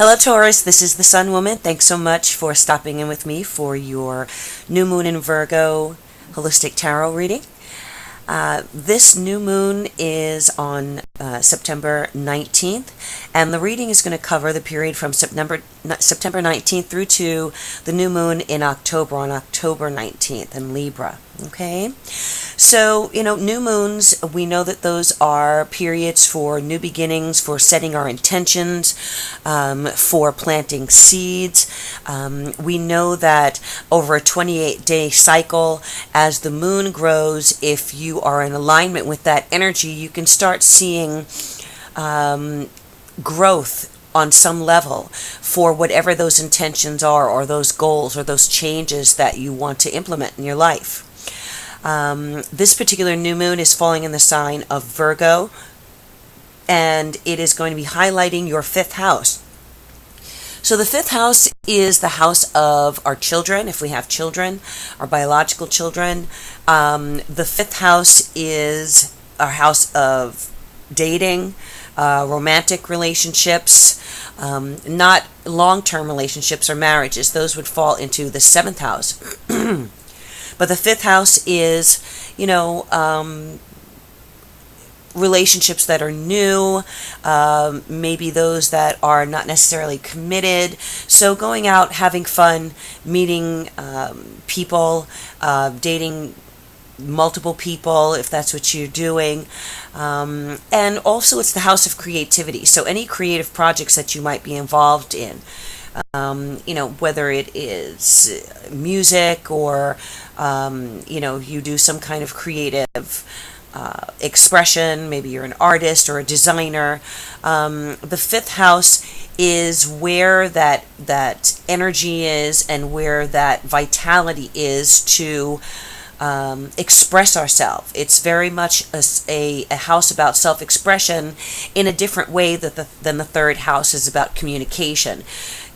Hello, Taurus. This is the Sun Woman. Thanks so much for stopping in with me for your new moon in Virgo holistic tarot reading. This new moon is on September 19th, and the reading is going to cover the period from September 19th through to the new moon in October, on October 19th in Libra. Okay, so new moons, we know that those are periods for new beginnings, for setting our intentions, for planting seeds. We know that over a 28-day cycle, as the moon grows, if you are in alignment with that energy, you can start seeing growth on some level for whatever those intentions are, or those goals, or those changes that you want to implement in your life. This particular new moon is falling in the sign of Virgo, and it is going to be highlighting your fifth house. So the fifth house is the house of our children, if we have children, our biological children. The fifth house is our house of dating, romantic relationships, not long-term relationships or marriages. Those would fall into the seventh house. But the fifth house is, relationships that are new, maybe those that are not necessarily committed. So going out, having fun, meeting people, dating multiple people, if that's what you're doing. And also it's the house of creativity. So any creative projects that you might be involved in, whether it is music or, you do some kind of creative expression, maybe you're an artist or a designer. The fifth house is where that energy is, and where that vitality is to express ourselves. It's very much a house about self-expression in a different way than the third house is about communication.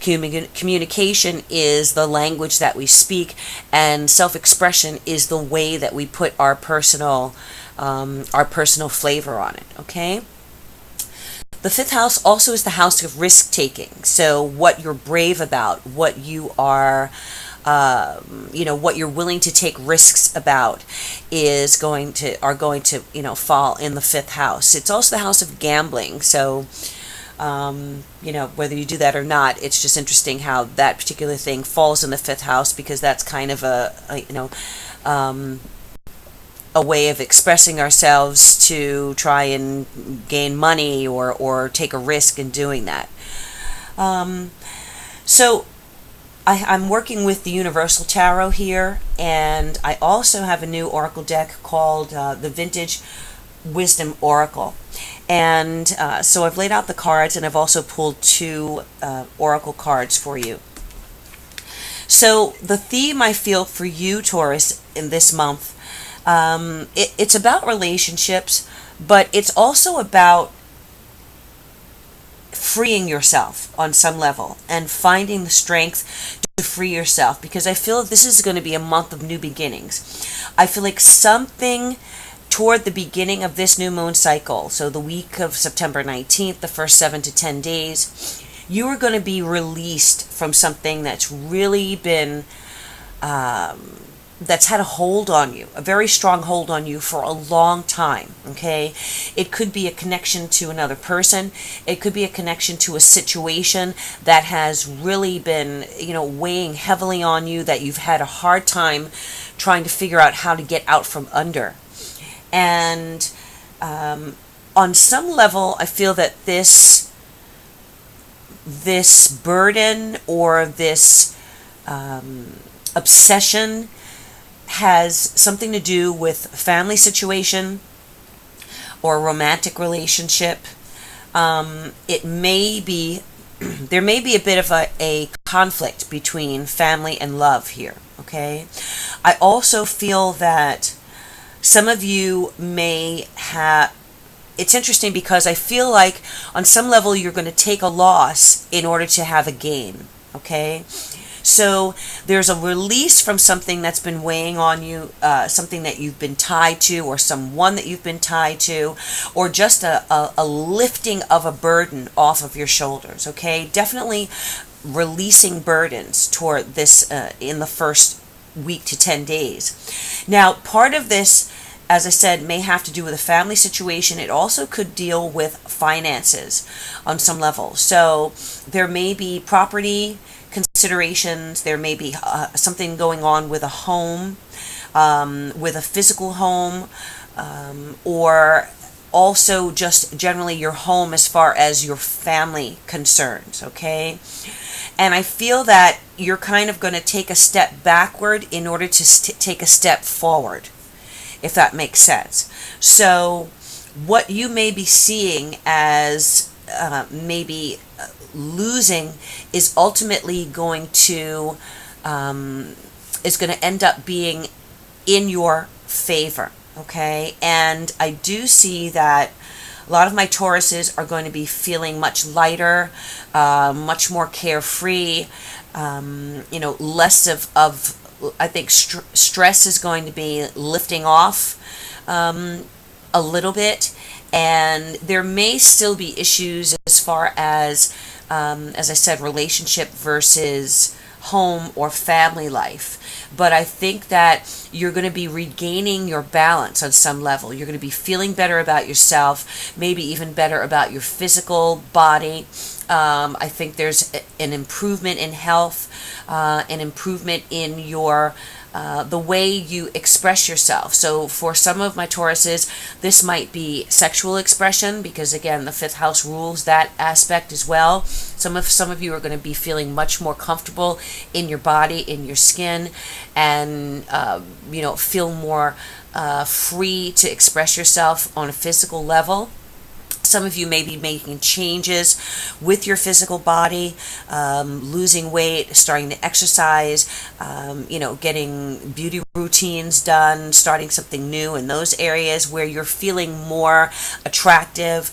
Communication is the language that we speak, and self-expression is the way that we put our personal flavor on it. Okay. The fifth house also is the house of risk-taking. So what you're brave about, what you are, what you're willing to take risks about, are going to fall in the fifth house. It's also the house of gambling. So, whether you do that or not, it's just interesting how that particular thing falls in the fifth house, because that's kind of a way of expressing ourselves to try and gain money or take a risk in doing that. So I'm working with the Universal Tarot here, and I also have a new oracle deck called the Vintage Wisdom Oracle. And so I've laid out the cards, and I've also pulled two oracle cards for you. So the theme I feel for you, Taurus, in this month, it's about relationships, but it's also about freeing yourself on some level and finding the strength to free yourself, because I feel this is going to be a month of new beginnings. I feel like something toward the beginning of this new moon cycle, so the week of September 19th, the first 7 to 10 days, you are going to be released from something that's really been that's had a hold on you, a very strong hold on you for a long time. Okay, it could be a connection to another person. It could be a connection to a situation that has really been, weighing heavily on you, that you've had a hard time trying to figure out how to get out from under. And on some level, I feel that this burden, or this obsession, has something to do with a family situation or a romantic relationship. It may be there may be a bit of a conflict between family and love here. Okay, I also feel that some of you may have. It's interesting because I feel like on some level you're going to take a loss in order to have a gain. Okay, So there's a release from something that's been weighing on you, something that you've been tied to, or someone that you've been tied to, or just a lifting of a burden off of your shoulders, okay? Definitely releasing burdens toward this in the first week to 10 days. Now, part of this, as I said, may have to do with a family situation. It also could deal with finances on some level. So there may be property considerations. There may be something going on with a home, with a physical home, or also just generally your home as far as your family concerns, okay? And I feel that you're kind of going to take a step backward in order to take a step forward, if that makes sense. So what you may be seeing as maybe losing is ultimately going to end up being in your favor, okay? And I do see that a lot of my Tauruses are going to be feeling much lighter, much more carefree, less of I think stress is going to be lifting off a little bit, and there may still be issues as far as I said, relationship versus home or family life. But I think that you're going to be regaining your balance on some level. You're going to be feeling better about yourself, maybe even better about your physical body. I think there's an improvement in health, an improvement in your the way you express yourself. So for some of my Tauruses, this might be sexual expression, because again, the fifth house rules that aspect as well. Some of you are going to be feeling much more comfortable in your body, in your skin, and feel more free to express yourself on a physical level. Some of you may be making changes with your physical body, losing weight, starting to exercise, getting beauty routines done, starting something new in those areas where you're feeling more attractive,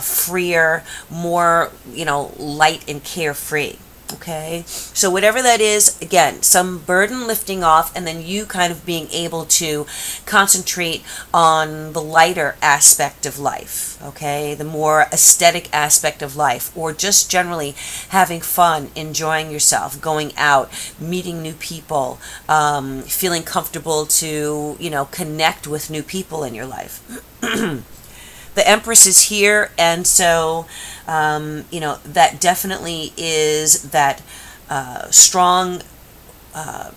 freer, more, light and carefree. Okay, so whatever that is, again, some burden lifting off, and then you kind of being able to concentrate on the lighter aspect of life, okay, the more aesthetic aspect of life, or just generally having fun, enjoying yourself, going out, meeting new people, feeling comfortable to, connect with new people in your life. The Empress is here, and so, that definitely is that strong,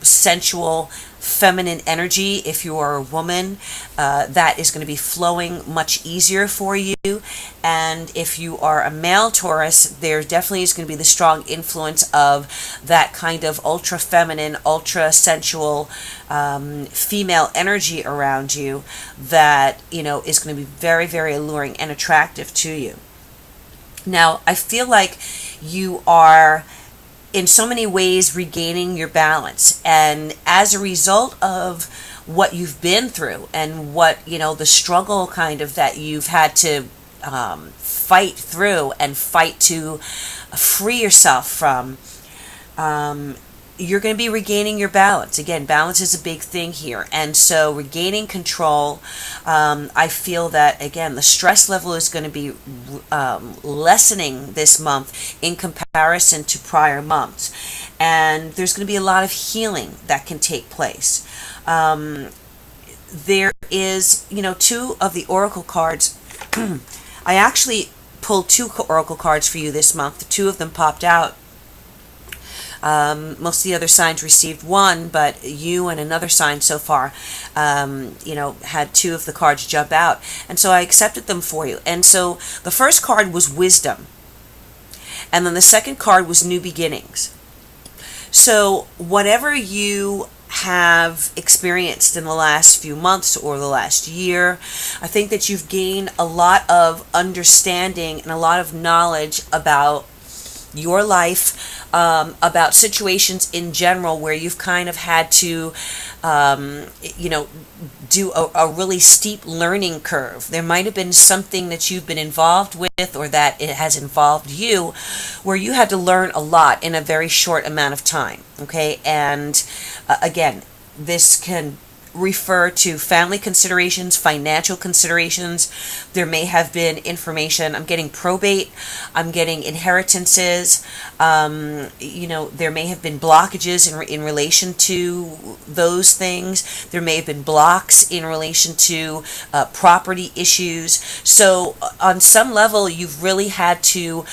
sensual, feminine energy. If you are a woman, that is going to be flowing much easier for you. And if you are a male Taurus, there definitely is going to be the strong influence of that kind of ultra feminine, ultra sensual female energy around you that, is going to be very, very alluring and attractive to you. Now, I feel like you are in so many ways regaining your balance, and as a result of what you've been through and what, the struggle kind of that you've had to fight through and fight to free yourself from, you're going to be regaining your balance. Again, balance is a big thing here. And so regaining control, I feel that, again, the stress level is going to be lessening this month in comparison to prior months. And there's going to be a lot of healing that can take place. There is, two of the oracle cards. I actually pulled two oracle cards for you this month. Two of them popped out. Most of the other signs received one, but you and another sign so far, had two of the cards jump out. And so I accepted them for you. And so the first card was wisdom. And then the second card was new beginnings. So whatever you have experienced in the last few months or the last year, I think that you've gained a lot of understanding and a lot of knowledge about your life, about situations in general where you've kind of had to, you know, do a really steep learning curve. There might have been something that you've been involved with, or that it has involved you, where you had to learn a lot in a very short amount of time. Okay, and again, this can refer to family considerations, financial considerations. There may have been information. I'm getting probate. I'm getting inheritances. You know, there may have been blockages in relation to those things. There may have been blocks in relation to property issues. So on some level, you've really had to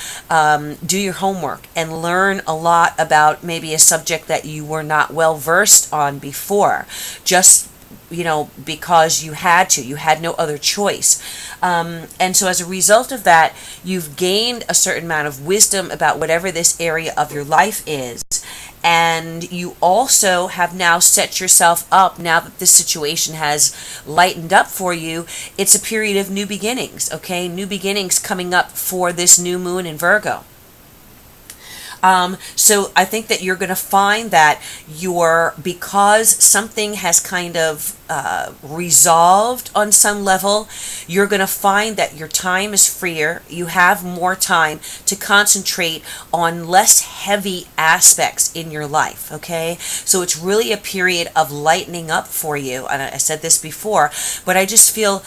do your homework and learn a lot about maybe a subject that you were not well versed on before. Just, you know, because you had no other choice. And so as a result of that, you've gained a certain amount of wisdom about whatever this area of your life is. And you also have now set yourself up, now that this situation has lightened up for you. It's a period of new beginnings, okay? New beginnings coming up for this new moon in Virgo. So I think that you're going to find that because something has kind of resolved on some level, you're going to find that your time is freer. You have more time to concentrate on less heavy aspects in your life, okay? So it's really a period of lightening up for you. And I said this before, but I just feel,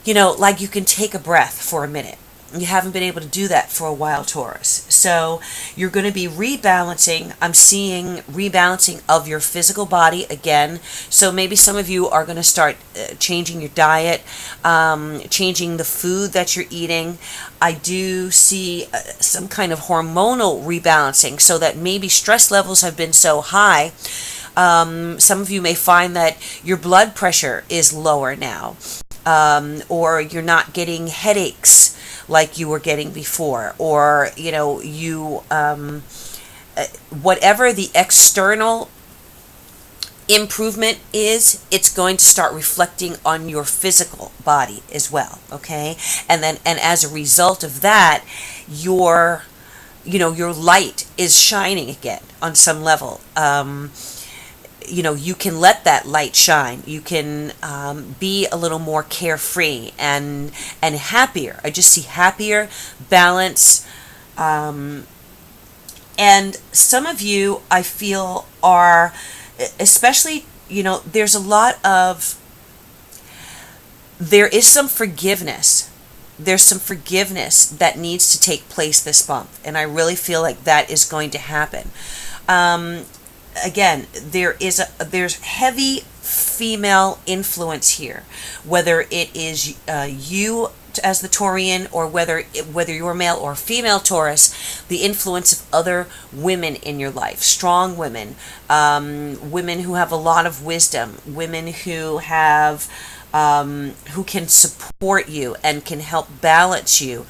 you know, like you can take a breath for a minute. You haven't been able to do that for a while, Taurus. So you're going to be rebalancing. I'm seeing rebalancing of your physical body again. So maybe some of you are going to start changing your diet, changing the food that you're eating. I do see some kind of hormonal rebalancing, so that maybe stress levels have been so high. Some of you may find that your blood pressure is lower now, or you're not getting headaches like you were getting before, or, you know, whatever the external improvement is, it's going to start reflecting on your physical body as well, okay? And as a result of that, your light is shining again on some level. You know, you can let that light shine. You can be a little more carefree and happier. I just see happier, balance. And some of you, I feel, are, especially, you know, there is some forgiveness. There's some forgiveness that needs to take place this month. And I really feel like that is going to happen. Again, there's heavy female influence here, whether it is you as the Taurian, or whether you're male or female Taurus, the influence of other women in your life, strong women, women who have a lot of wisdom, women who have who can support you and can help balance you.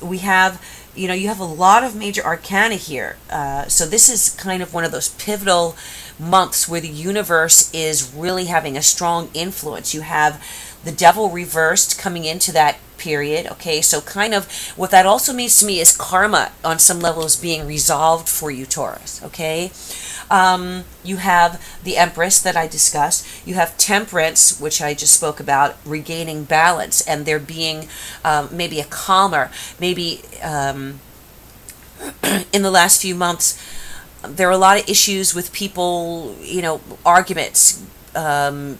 We have, you know, you have a lot of major arcana here. So this is kind of one of those pivotal months where the universe is really having a strong influence. You have the devil reversed coming into that period. Okay, so kind of what that also means to me is karma on some level is being resolved for you, Taurus. Okay. You have the Empress that I discussed. You have Temperance, which I just spoke about, regaining balance, and there being maybe a calmer, maybe in the last few months, there are a lot of issues with people, you know, arguments,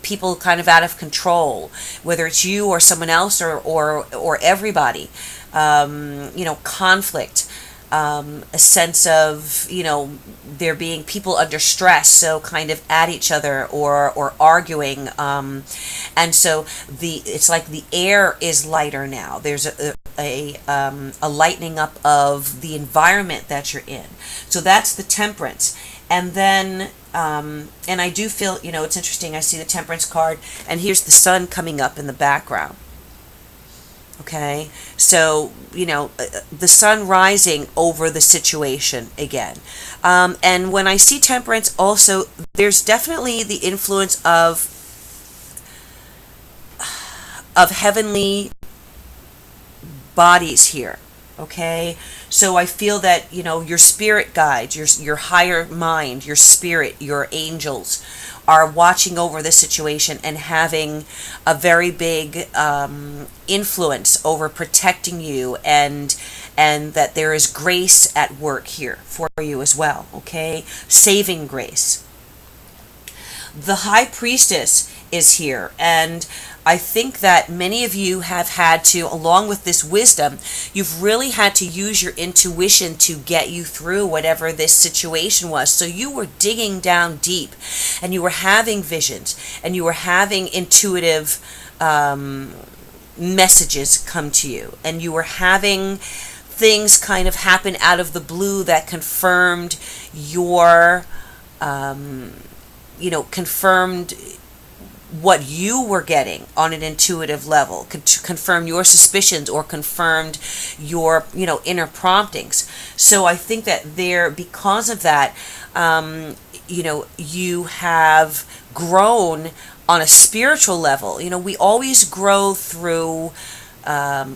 people kind of out of control, whether it's you or someone else or everybody, you know, conflict. A sense of, you know, there being people under stress, so kind of at each other or arguing, and so it's like the air is lighter now. There's a lightening up of the environment that you're in. So that's the Temperance. And then and I do feel, you know, it's interesting, I see the Temperance card, and here's the sun coming up in the background. Okay, so, you know, the sun rising over the situation again. And when I see Temperance also, there's definitely the influence of heavenly bodies here. Okay, so I feel that, your spirit guides, your higher mind, your spirit, your angels are watching over this situation and having a very big influence over protecting you, and that there is grace at work here for you as well. Okay, saving grace. The high priestess is here, and I think that many of you have had to, along with this wisdom, you've really had to use your intuition to get you through whatever this situation was. So you were digging down deep, and you were having visions, and you were having intuitive messages come to you, and you were having things kind of happen out of the blue that confirmed your confirmed what you were getting on an intuitive level, confirmed your suspicions or confirmed your inner promptings. So I think that because of that, you have grown on a spiritual level. We always grow through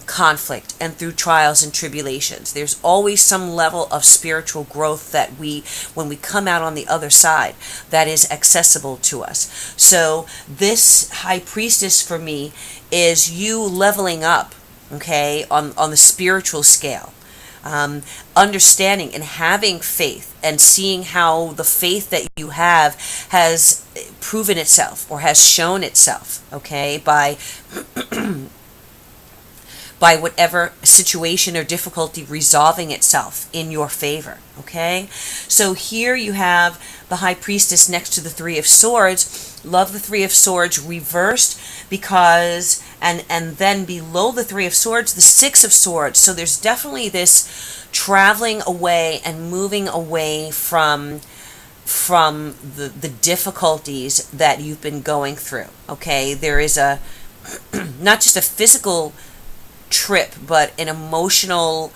conflict and through trials and tribulations. There's always some level of spiritual growth that when we come out on the other side, that is accessible to us. So this high priestess for me is you leveling up, okay, on the spiritual scale. Understanding and having faith and seeing how the faith that you have has proven itself or has shown itself, okay, by whatever situation or difficulty resolving itself in your favor, okay? So here you have the High Priestess next to the Three of Swords. Love the Three of Swords reversed because, and then below the Three of Swords, the Six of Swords. So there's definitely this traveling away and moving away from the difficulties that you've been going through, okay? There is not just a physical trip, but an emotional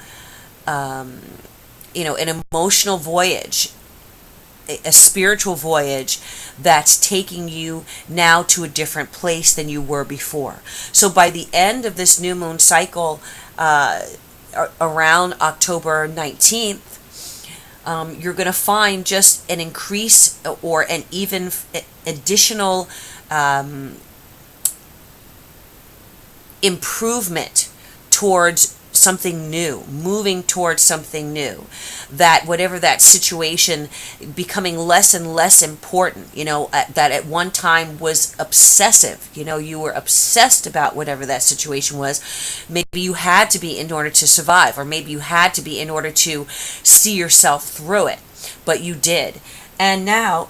voyage, a spiritual voyage that's taking you now to a different place than you were before. So by the end of this new moon cycle, around October 19th, you're going to find just an increase or an even additional improvement towards something new, moving towards something new, that whatever that situation becoming less and less important, that at one time was obsessive, you were obsessed about whatever that situation was. Maybe you had to be in order to survive, or maybe you had to be in order to see yourself through it, but you did. And now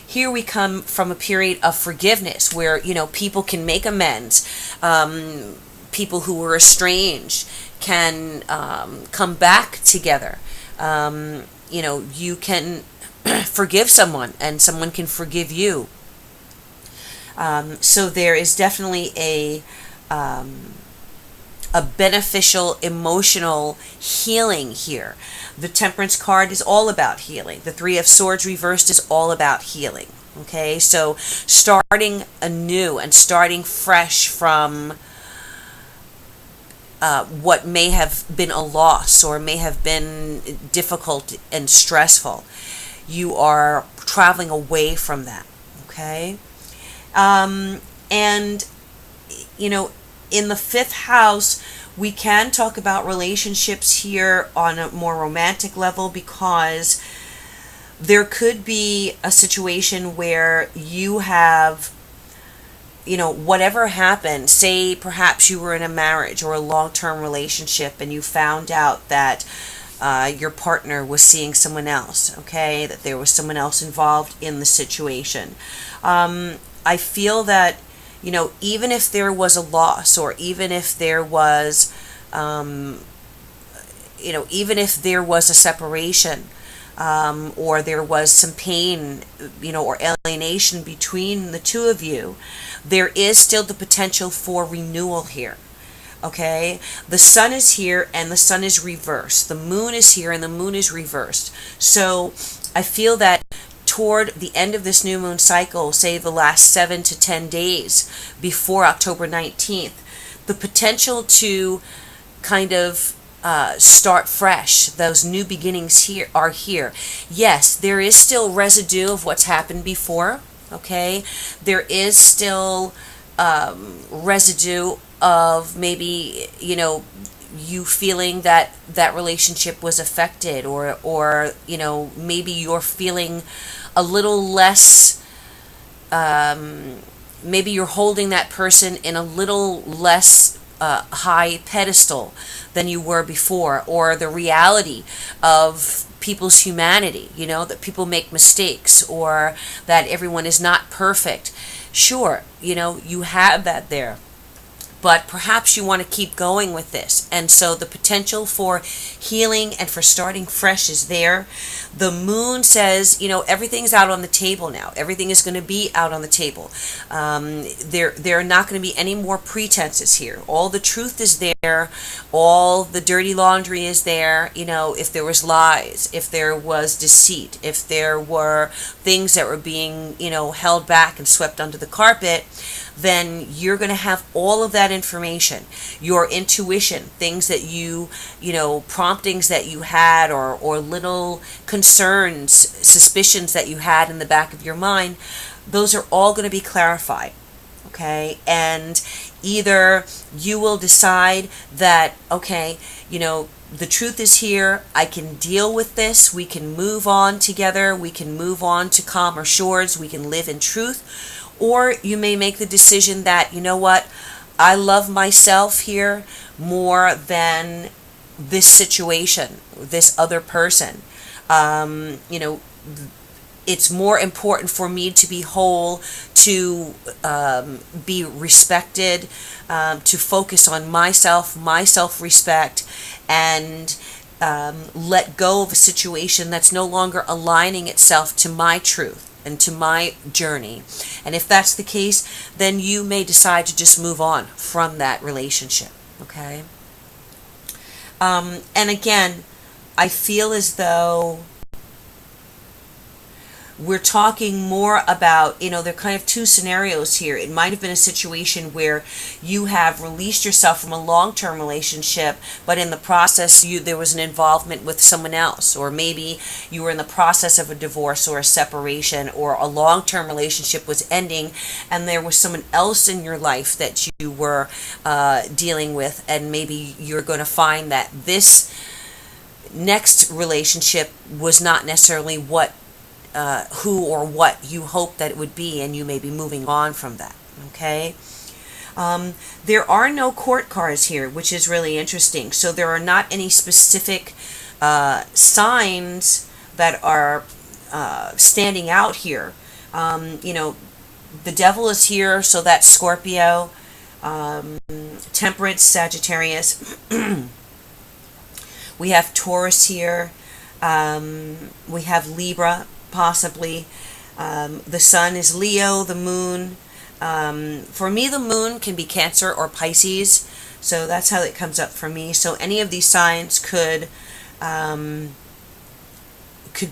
here we come from a period of forgiveness where, people can make amends. People who were estranged can come back together. You can forgive someone and someone can forgive you. So there is definitely a beneficial emotional healing here. The Temperance card is all about healing. The Three of Swords reversed is all about healing. Okay, so starting anew and starting fresh from what may have been a loss or may have been difficult and stressful. You are traveling away from that, okay? And, in the fifth house, we can talk about relationships here on a more romantic level, because there could be a situation where you have, whatever happened, say perhaps you were in a marriage or a long-term relationship and you found out that your partner was seeing someone else, okay, that there was someone else involved in the situation. I feel that, even if there was a loss, or even if there was, even if there was a separation, or there was some pain, or alienation between the two of you, there is still the potential for renewal here. Okay? The sun is here and the sun is reversed. The moon is here and the moon is reversed. So I feel that toward the end of this new moon cycle, say the last 7 to 10 days before October 19th, the potential to kind of start fresh. Those new beginnings here are here. Yes, there is still residue of what's happened before. Okay, there is still residue of maybe, you feeling that that relationship was affected, or maybe you're feeling a little less, maybe you're holding that person in a little less high pedestal than you were before, or the reality of people's humanity, that people make mistakes, or that everyone is not perfect. Sure, you have that there, but perhaps you want to keep going with this. And so the potential for healing and for starting fresh is there. The moon says, everything's out on the table now. Everything is going to be out on the table. There are not going to be any more pretenses here. All the truth is there. All the dirty laundry is there. If there was lies, if there was deceit, if there were things that were being, held back and swept under the carpet, then you're going to have all of that information. Your intuition, things that you promptings that you had, or little concerns, suspicions that you had in the back of your mind, those are all going to be clarified. Okay? And either you will decide that, okay, the truth is here, I can deal with this, we can move on together, we can move on to calmer shores, we can live in truth. Or you may make the decision that, what, I love myself here more than this situation, this other person. It's more important for me to be whole, to be respected, to focus on myself, my self-respect, and let go of a situation that's no longer aligning itself to my truth and to my journey. And if that's the case, then you may decide to just move on from that relationship. Okay? And again, I feel as though we're talking more about, there are kind of two scenarios here. It might have been a situation where you have released yourself from a long-term relationship, but in the process there was an involvement with someone else, or maybe you were in the process of a divorce or a separation, or a long-term relationship was ending and there was someone else in your life that you were dealing with, and maybe you're going to find that this next relationship was not necessarily who or what you hope that it would be, and you may be moving on from that. Okay? There are no court cards here, which is really interesting. So there are not any specific signs that are standing out here. The devil is here, so that's Scorpio, Temperance, Sagittarius. We have Taurus here. We have Libra, possibly. The sun is Leo, the moon. For me, the moon can be Cancer or Pisces, so that's how it comes up for me. So any of these signs could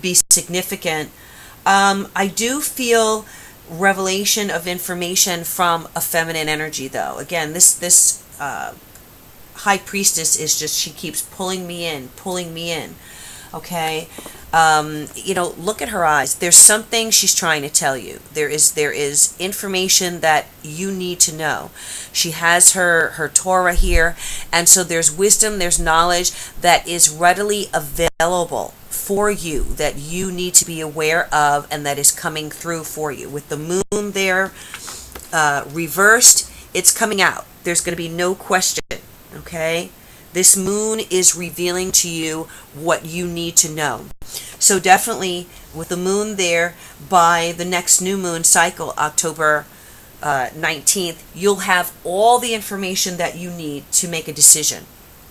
be significant. I do feel revelation of information from a feminine energy, though. Again, this high priestess is just, she keeps pulling me in. Okay? Look at her eyes. There's something she's trying to tell you. There is information that you need to know. She has her Torah here, and so there's wisdom, there's knowledge that is readily available for you, that you need to be aware of, and that is coming through for you. With the moon there reversed, it's coming out. There's going to be no question. Okay? This moon is revealing to you what you need to know. So definitely, with the moon there, by the next new moon cycle, October 19th, you'll have all the information that you need to make a decision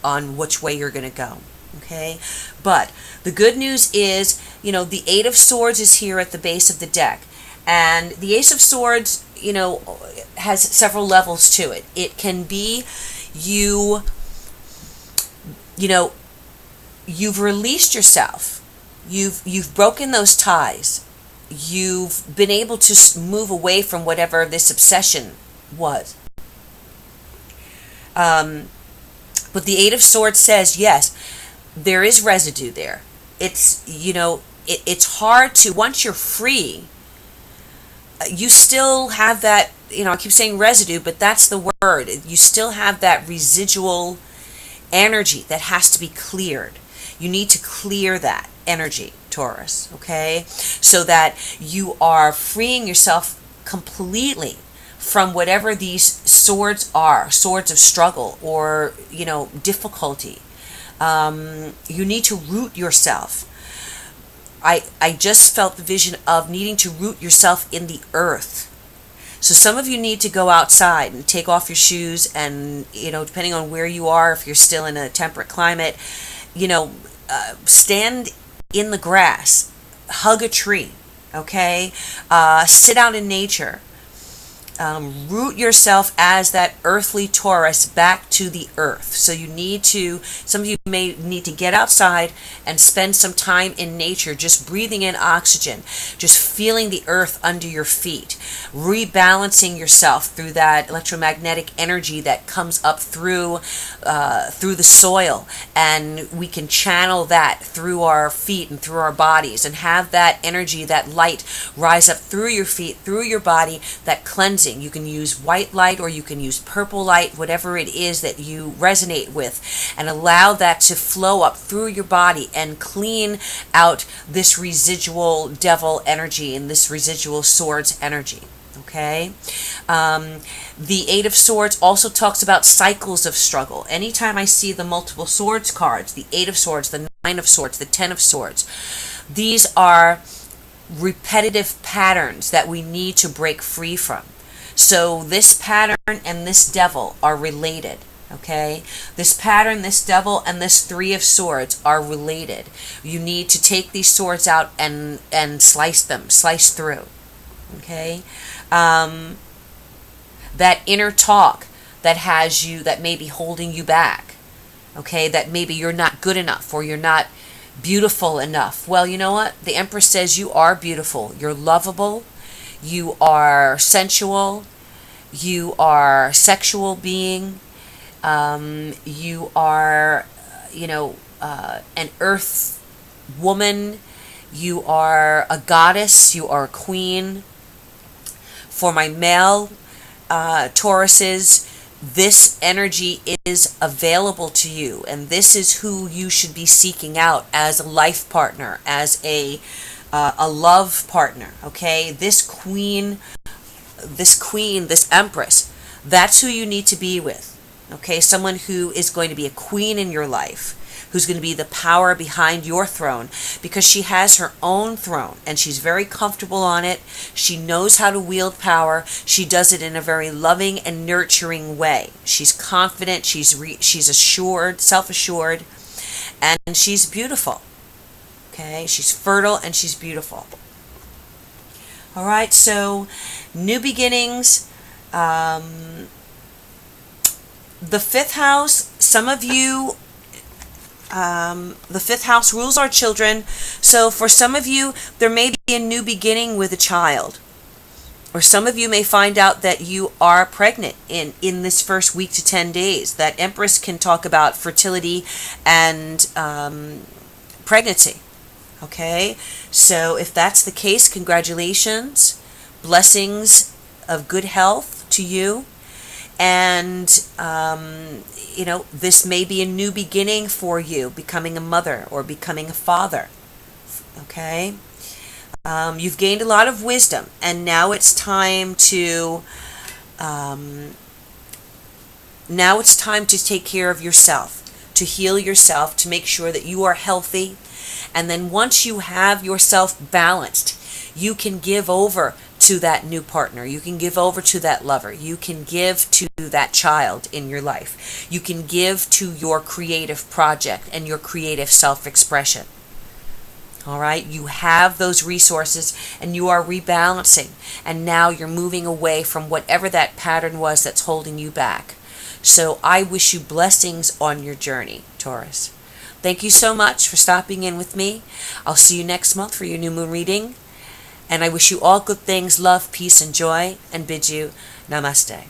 on which way you're going to go. Okay? But the good news is, the Eight of Swords is here at the base of the deck. And the Ace of Swords, has several levels to it. It can be you've released yourself. You've broken those ties. You've been able to move away from whatever this obsession was. But But the Eight of Swords says, yes, there is residue there. It's, it's hard to, once you're free, you still have that, I keep saying residue, but that's the word. You still have that residual energy that has to be cleared. You need to clear that energy, Taurus, okay? So that you are freeing yourself completely from whatever these swords are, swords of struggle or, difficulty. You need to root yourself. I just felt the vision of needing to root yourself in the earth. So some of you need to go outside and take off your shoes and, depending on where you are, if you're still in a temperate climate, stand in the grass, hug a tree, okay? Sit out in nature. Root yourself as that earthly Taurus back to the earth. So some of you may need to get outside and spend some time in nature, just breathing in oxygen, just feeling the earth under your feet, rebalancing yourself through that electromagnetic energy that comes up through the soil, and we can channel that through our feet and through our bodies, and have that energy, that light rise up through your feet, through your body, that cleansing. You can use white light or you can use purple light, whatever it is that you resonate with, and allow that to flow up through your body and clean out this residual devil energy and this residual swords energy. Okay? The Eight of Swords also talks about cycles of struggle. Anytime I see the multiple swords cards, the Eight of Swords, the Nine of Swords, the Ten of Swords, these are repetitive patterns that we need to break free from. So this pattern and this devil are related, okay? This pattern, this devil, and this Three of Swords are related. You need to take these swords out and slice through, okay? That inner talk that may be holding you back, okay? That maybe you're not good enough or you're not beautiful enough. Well, you know what? The Empress says you are beautiful. You're lovable. You are sensual. You are sexual being. You are, an earth woman. You are a goddess. You are a queen. For my male Tauruses, this energy is available to you, and this is who you should be seeking out as a life partner, as a love partner, okay? This queen, this Empress, that's who you need to be with, okay? Someone who is going to be a queen in your life, who's going to be the power behind your throne, because she has her own throne and she's very comfortable on it. She knows how to wield power. She does it in a very loving and nurturing way. She's confident, she's assured, self-assured, and she's beautiful. Okay, she's fertile and she's beautiful. All right, so new beginnings. The fifth house, some of you, the fifth house rules our children. So for some of you, there may be a new beginning with a child. Or some of you may find out that you are pregnant in this first week to 10 days. That Empress can talk about fertility and pregnancy. Okay, so if that's the case, congratulations, blessings of good health to you, and this may be a new beginning for you, becoming a mother or becoming a father. Okay, you've gained a lot of wisdom, and now it's time to take care of yourself, to heal yourself, to make sure that you are healthy. And then once you have yourself balanced, you can give over to that new partner. You can give over to that lover. You can give to that child in your life. You can give to your creative project and your creative self-expression. All right? You have those resources and you are rebalancing. And now you're moving away from whatever that pattern was that's holding you back. So I wish you blessings on your journey, Taurus. Thank you so much for stopping in with me. I'll see you next month for your new moon reading. And I wish you all good things, love, peace, and joy, and bid you namaste.